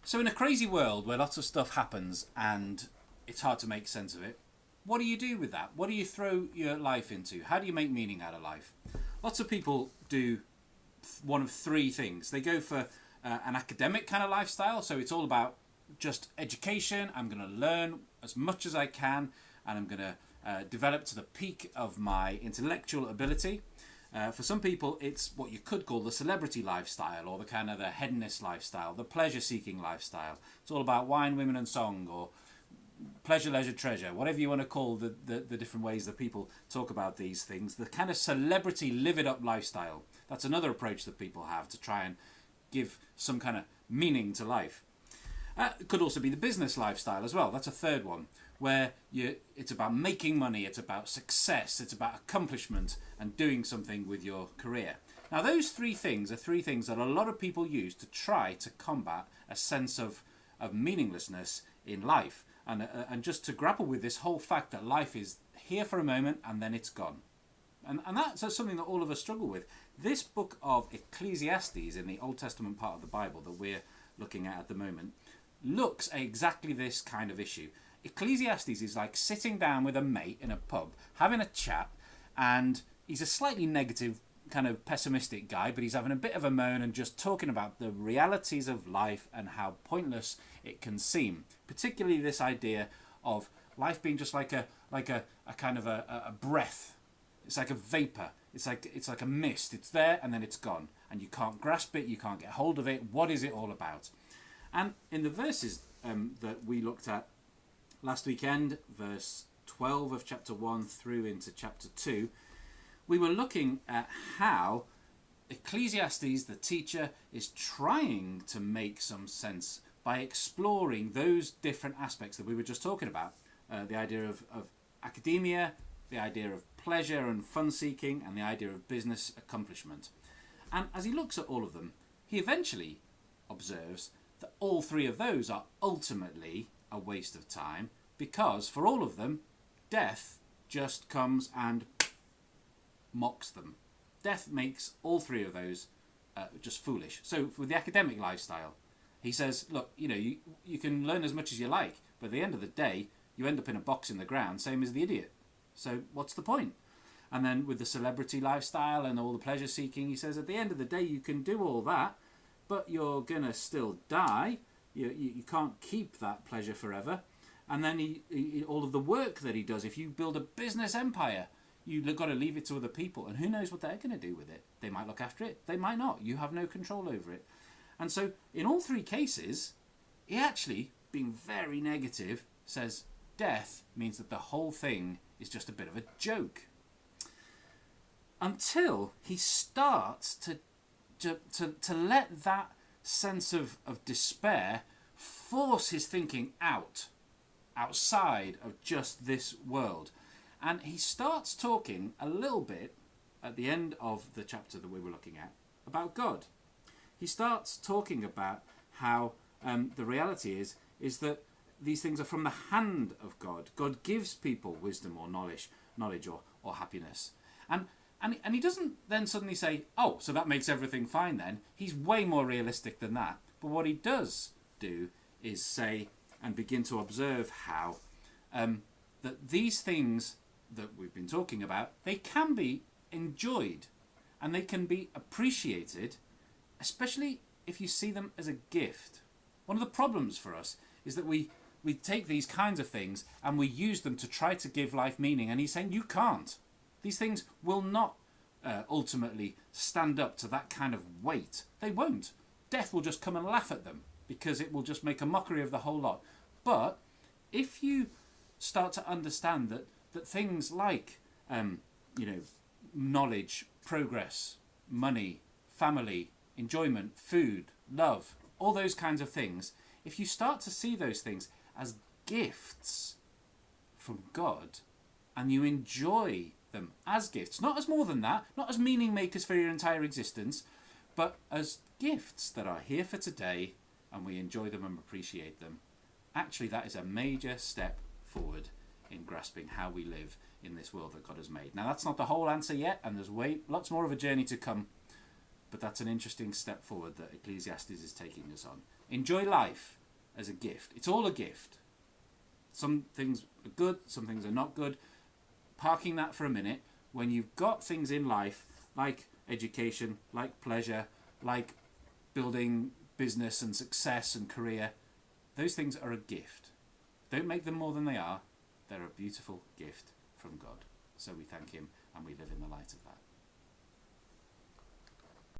So in a crazy world where lots of stuff happens and it's hard to make sense of it, what do you do with that? What do you throw your life into? How do you make meaning out of life? Lots of people do one of three things. They go for an academic kind of lifestyle, so it's all about just education. I'm going to learn as much as I can, and I'm going to develop to the peak of my intellectual ability. For some people, it's what you could call the celebrity lifestyle, or the kind of the hedonist lifestyle, the pleasure-seeking lifestyle. It's all about wine, women, and song, or pleasure, leisure, treasure, whatever you want to call the different ways that people talk about these things. The kind of celebrity live-it-up lifestyle. That's another approach that people have to try and give some kind of meaning to life. It could also be the business lifestyle as well. That's a third one, where it's about making money, it's about success, it's about accomplishment and doing something with your career. Now, those three things are three things that a lot of people use to try to combat a sense of meaninglessness in life, and just to grapple with this whole fact that life is here for a moment and then it's gone. And that's something that all of us struggle with. This book of Ecclesiastes, in the Old Testament part of the Bible that we're looking at the moment, looks at exactly this kind of issue. Ecclesiastes is like sitting down with a mate in a pub, having a chat, and he's a slightly negative, kind of pessimistic guy, but he's having a bit of a moan and just talking about the realities of life and how pointless it can seem. Particularly this idea of life being just like a kind of a breath. It's like a vapor. It's like a mist. It's there and then it's gone, and you can't grasp it. You can't get hold of it. What is it all about? And in the verses that we looked at last weekend, verse 12 of chapter 1 through into chapter 2, we were looking at how Ecclesiastes, the teacher, is trying to make some sense by exploring those different aspects that we were just talking about. The idea of academia, the idea of pleasure and fun-seeking, and the idea of business accomplishment. And as he looks at all of them, he eventually observes that all three of those are ultimately a waste of time, because for all of them, death just comes and mocks them. Death makes all three of those just foolish. So with the academic lifestyle, he says, look, you can learn as much as you like, but at the end of the day, you end up in a box in the ground, same as the idiot. So what's the point? And then with the celebrity lifestyle and all the pleasure seeking, he says at the end of the day, you can do all that, but you're going to still die. You can't keep that pleasure forever. And then he all of the work that he does, if you build a business empire, you've got to leave it to other people. And who knows what they're going to do with it? They might look after it. They might not. You have no control over it. And so in all three cases, he actually, being very negative, says death means that the whole thing is just a bit of a joke. Until he starts to let that sense of despair force his thinking outside of just this world. And he starts talking a little bit at the end of the chapter that we were looking at about God. He starts talking about how the reality is that these things are from the hand of God. God gives people wisdom or knowledge or happiness. And he doesn't then suddenly say, oh, so that makes everything fine then. He's way more realistic than that. But what he does do is say and begin to observe how that these things that we've been talking about, they can be enjoyed and they can be appreciated, especially if you see them as a gift. One of the problems for us is that we take these kinds of things and we use them to try to give life meaning. And he's saying you can't. These things will not ultimately stand up to that kind of weight. They won't. Death will just come and laugh at them because it will just make a mockery of the whole lot. But if you start to understand that things like knowledge, progress, money, family, enjoyment, food, love, all those kinds of things, if you start to see those things as gifts from God and you enjoy them as gifts, not as more than that, not as meaning makers for your entire existence, but as gifts that are here for today and we enjoy them and appreciate them, actually that is a major step forward in grasping how we live in this world that God has made. Now that's not the whole answer yet, and there's lots more of a journey to come, but that's an interesting step forward that Ecclesiastes is taking us on. Enjoy life, as a gift. It's all a gift. Some things are good, some things are not good. Parking that for a minute, when you've got things in life like education, like pleasure, like building business and success and career, those things are a gift. Don't make them more than they are. They're a beautiful gift from God. So we thank him and we live in the light of that.